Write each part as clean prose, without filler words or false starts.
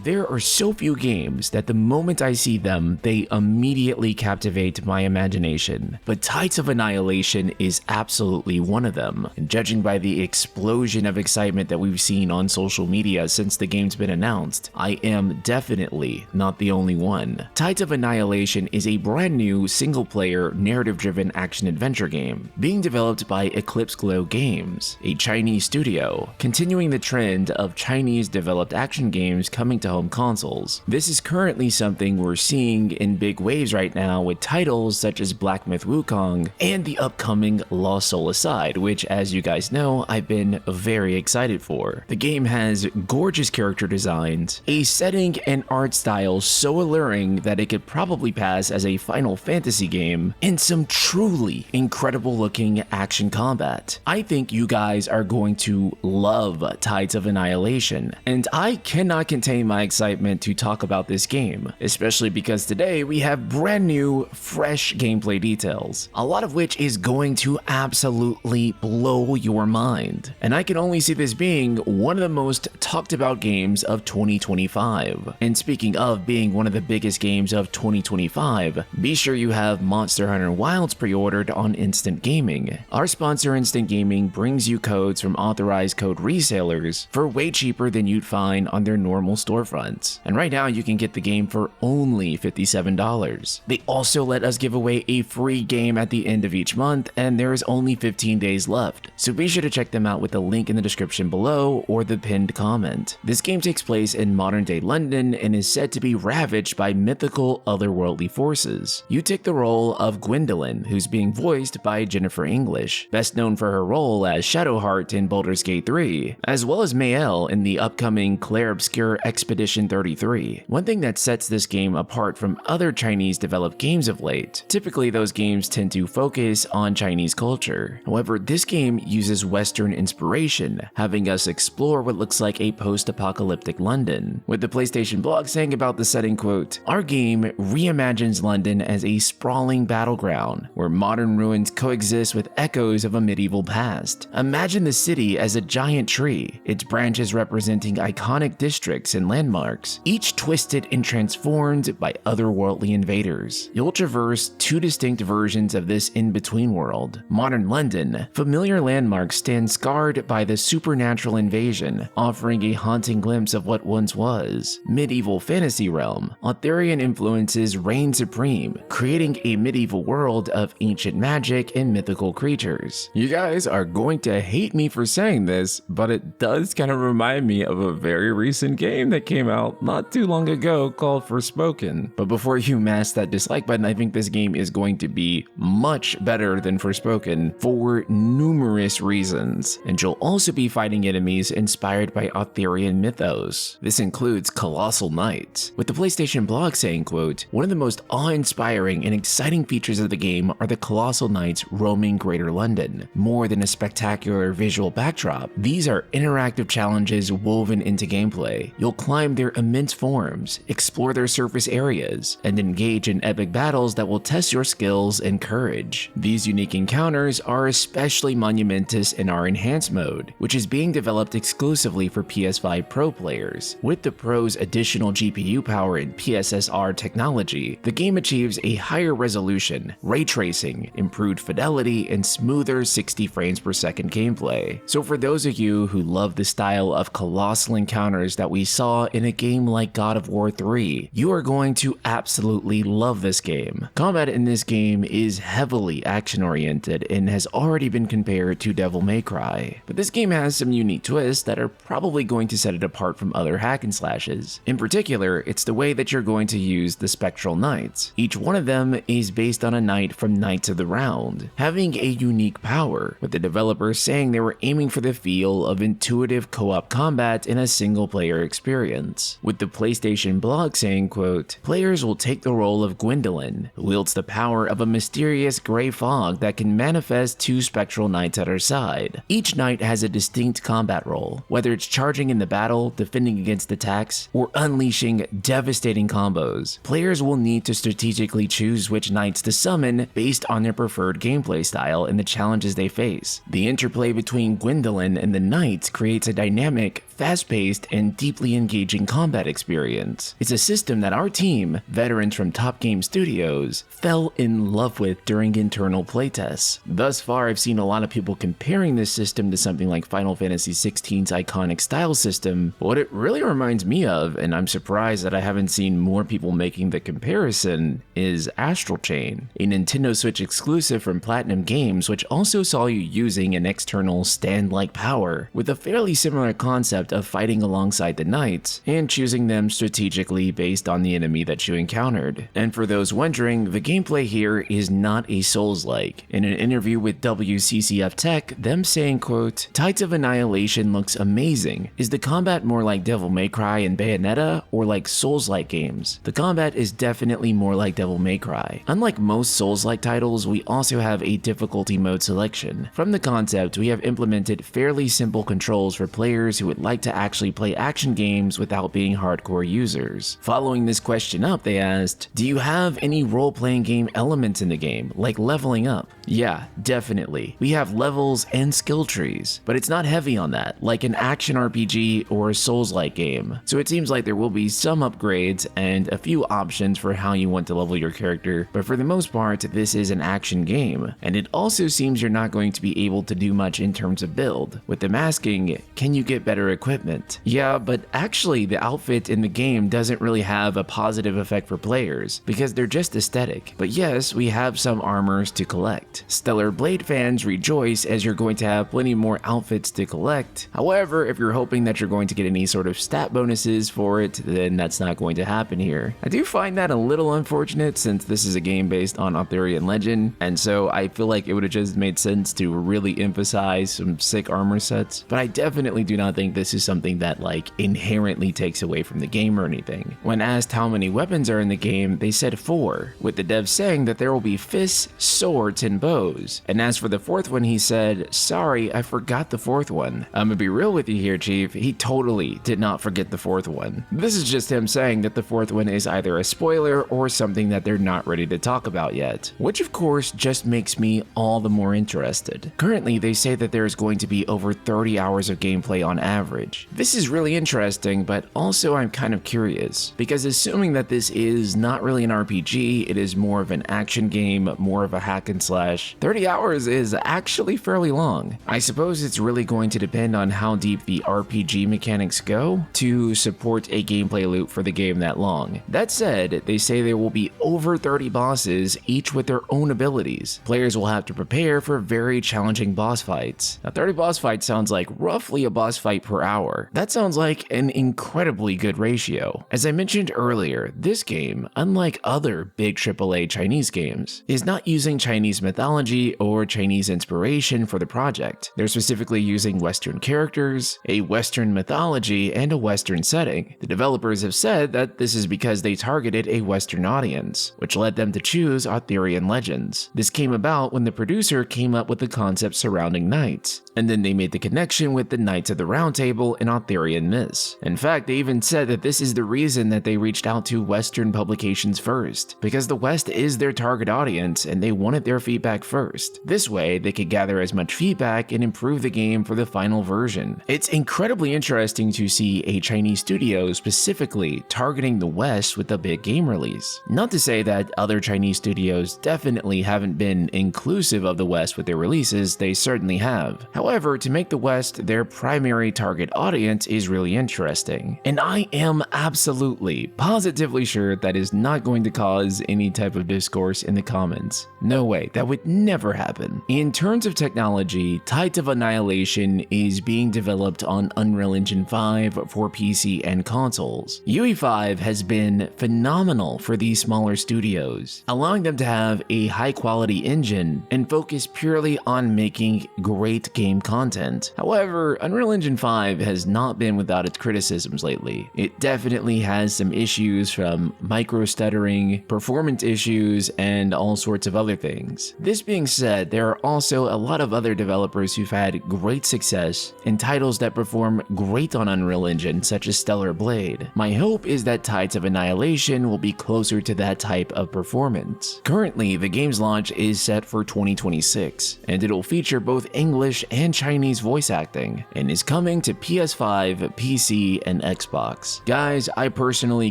There are so few games that the moment I see them, they immediately captivate my imagination, but Tides of Annihilation is absolutely one of them. And judging by the explosion of excitement that we've seen on social media since the game's been announced, I am definitely not the only one. Tides of Annihilation is a brand new single-player narrative-driven action-adventure game being developed by Eclipse Glow Games, a Chinese studio, continuing the trend of Chinese-developed action games coming to home consoles. This is currently something we're seeing in big waves right now with titles such as Black Myth Wukong and the upcoming Lost Soul Aside, which, as you guys know, I've been very excited for. The game has gorgeous character designs, a setting and art style so alluring that it could probably pass as a Final Fantasy game, and some truly incredible looking action combat. I think you guys are going to love Tides of Annihilation, and I cannot contain my excitement to talk about this game, especially because today we have brand new, fresh gameplay details, a lot of which is going to absolutely blow your mind. And I can only see this being one of the most talked about games of 2025. And speaking of being one of the biggest games of 2025, be sure you have Monster Hunter Wilds pre-ordered on Instant Gaming. Our sponsor Instant Gaming brings you codes from authorized code resellers for way cheaper than you'd find on their normal storefronts. And right now you can get the game for only $57. They also let us give away a free game at the end of each month, and there is only 15 days left. So be sure to check them out with the link in the description below or the pinned comment. This game takes place in modern day London and is said to be ravaged by mythical otherworldly forces. You take the role of Gwendolyn, who's being voiced by Jennifer English, best known for her role as Shadowheart in Baldur's Gate 3, as well as Mael in the upcoming Clair Obscur Expedition 33. One thing that sets this game apart from other Chinese developed games of late, typically those games tend to focus on Chinese culture. However, this game uses Western inspiration, having us explore what looks like a post-apocalyptic London. With the PlayStation blog saying about the setting, quote, "Our game reimagines London as a sprawling battleground where modern ruins coexist with echoes of a medieval past. Imagine the city as a giant tree, its branches representing iconic districts and landmarks, each twisted and transformed by otherworldly invaders. You'll traverse two distinct versions of this in-between world. Modern London, familiar landmarks stand scarred by the supernatural invasion, offering a haunting glimpse of what once was. Medieval fantasy realm, Arthurian influences reign supreme, creating a medieval world of ancient magic and mythical creatures." You guys are going to hate me for saying this, but it does kind of remind me of a very recent game that came out not too long ago called Forspoken. But before you mash that dislike button, I think this game is going to be much better than Forspoken for numerous reasons. And you'll also be fighting enemies inspired by Arthurian mythos. This includes Colossal Knights, with the PlayStation blog saying, quote, "One of the most awe-inspiring and exciting features of the game are the Colossal Knights roaming Greater London. More than a spectacular visual backdrop, these are interactive challenges woven into gameplay. You'll climb their immense forms, explore their surface areas, and engage in epic battles that will test your skills and courage. These unique encounters are especially monumentous in our Enhanced mode, which is being developed exclusively for PS5 Pro players. With the Pro's additional GPU power and PSSR technology, the game achieves a higher resolution, ray tracing, improved fidelity, and smoother 60 frames per second gameplay. So for those of you who love the style of colossal encounters that we saw in a game like God of War 3, you are going to absolutely love this game. Combat in this game is heavily action-oriented and has already been compared to Devil May Cry, but this game has some unique twists that are probably going to set it apart from other hack and slashes. In particular, it's the way that you're going to use the Spectral Knights. Each one of them is based on a knight from Knights of the Round, having a unique power, with the developers saying they were aiming for the feel of intuitive co-op combat in a single-player experience. With the PlayStation blog saying, quote, "Players will take the role of Gwendolyn, who wields the power of a mysterious gray fog that can manifest two spectral knights at her side. Each knight has a distinct combat role, whether it's charging in the battle, defending against attacks, or unleashing devastating combos. Players will need to strategically choose which knights to summon based on their preferred gameplay style and the challenges they face. The interplay between Gwendolyn and the knights creates a dynamic, fast-paced and deeply engaging combat experience. It's a system that our team, veterans from Top Game Studios, fell in love with during internal playtests. Thus far, I've seen a lot of people comparing this system to something like Final Fantasy XVI's iconic style system, but what it really reminds me of, and I'm surprised that I haven't seen more people making the comparison, is Astral Chain, a Nintendo Switch exclusive from Platinum Games, which also saw you using an external stand-like power, with a fairly similar concept of fighting alongside the knights, and choosing them strategically based on the enemy that you encountered. And for those wondering, the gameplay here is not a Souls-like. In an interview with WCCF Tech, them saying, quote, "Tides of Annihilation looks amazing. Is the combat more like Devil May Cry and Bayonetta, or like Souls-like games? The combat is definitely more like Devil May Cry. Unlike most Souls-like titles, we also have a difficulty mode selection. From the concept, we have implemented fairly simple controls for players who would like to actually play action games without being hardcore users." Following this question up, they asked, "Do you have any role-playing game elements in the game, like leveling up?" Yeah, definitely. We have levels and skill trees, but it's not heavy on that, like an action RPG or a Souls-like game. So it seems like there will be some upgrades and a few options for how you want to level your character, but for the most part, this is an action game. And it also seems you're not going to be able to do much in terms of build. With them asking, can you get better equipment? Yeah, but actually the outfit in the game doesn't really have a positive effect for players, because they're just aesthetic. But yes, we have some armors to collect. Stellar Blade fans rejoice as you're going to have plenty more outfits to collect. However, if you're hoping that you're going to get any sort of stat bonuses for it, then that's not going to happen here. I do find that a little unfortunate since this is a game based on Arthurian legend, and so I feel like it would have just made sense to really emphasize some sick armor sets, but I definitely do not think this is something that like inherently takes away from the game or anything. When asked how many weapons are in the game, they said 4, with the devs saying that there will be fists, swords, and bows. And as for the 4th one, he said, "Sorry, I forgot the 4th one." I'm gonna be real with you here, Chief, he totally did not forget the 4th one. This is just him saying that the 4th one is either a spoiler or something that they're not ready to talk about yet, which of course just makes me all the more interested. Currently, they say that there is going to be over 30 hours of gameplay on average. This is really interesting, but also I'm kind of curious, because assuming that this is not really an RPG, it is more of an action game, more of a hack and slash, 30 hours is actually fairly long. I suppose it's really going to depend on how deep the RPG mechanics go to support a gameplay loop for the game that long. That said, they say there will be over 30 bosses, each with their own abilities. Players will have to prepare for very challenging boss fights. Now, 30 boss fights sounds like roughly a boss fight per hour. That sounds like an incredibly good ratio. As I mentioned earlier, this game, unlike other big AAA Chinese games, is not using Chinese mythology or Chinese inspiration for the project. They're specifically using Western characters, a Western mythology, and a Western setting. The developers have said that this is because they targeted a Western audience, which led them to choose Arthurian legends. This came about when the producer came up with the concept surrounding knights, and then they made the connection with the Knights of the Round Table and Arthurian myths. In fact, they even said that this is the reason that they reached out to Western publications first, because the West is their target audience and they wanted their feedback first. This way, they could gather as much feedback and improve the game for the final version. It's incredibly interesting to see a Chinese studio specifically targeting the West with a big game release. Not to say that other Chinese studios definitely haven't been inclusive of the West with their releases, they certainly have. However, to make the West their primary target audience is really interesting. And I am absolutely, positively sure that is not going to cause any type of discourse in the comments. No way, that would never happen. In terms of technology, Tides of Annihilation is being developed on Unreal Engine 5 for PC and consoles. UE5 has been phenomenal for these smaller studios, allowing them to have a high-quality engine and focus purely on making great game content. However, Unreal Engine 5 has not been without its criticisms lately. It definitely has some issues from micro-stuttering, performance issues, and all sorts of other things. This being said, there are also a lot of other developers who've had great success in titles that perform great on Unreal Engine, such as Stellar Blade. My hope is that Tides of Annihilation will be closer to that type of performance. Currently, the game's launch is set for 2026, and it'll feature both English and Chinese voice acting, and is coming to PS5, PC, and Xbox. Guys, I personally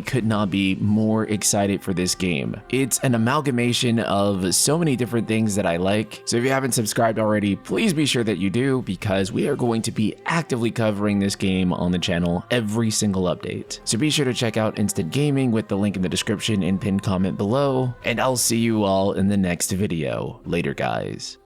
could not be more excited for this game. It's an amalgamation of so many different things that I like, so if you haven't subscribed already, please be sure that you do, because we are going to be actively covering this game on the channel every single update. So be sure to check out Instant Gaming with the link in the description and pinned comment below, and I'll see you all in the next video. Later, guys.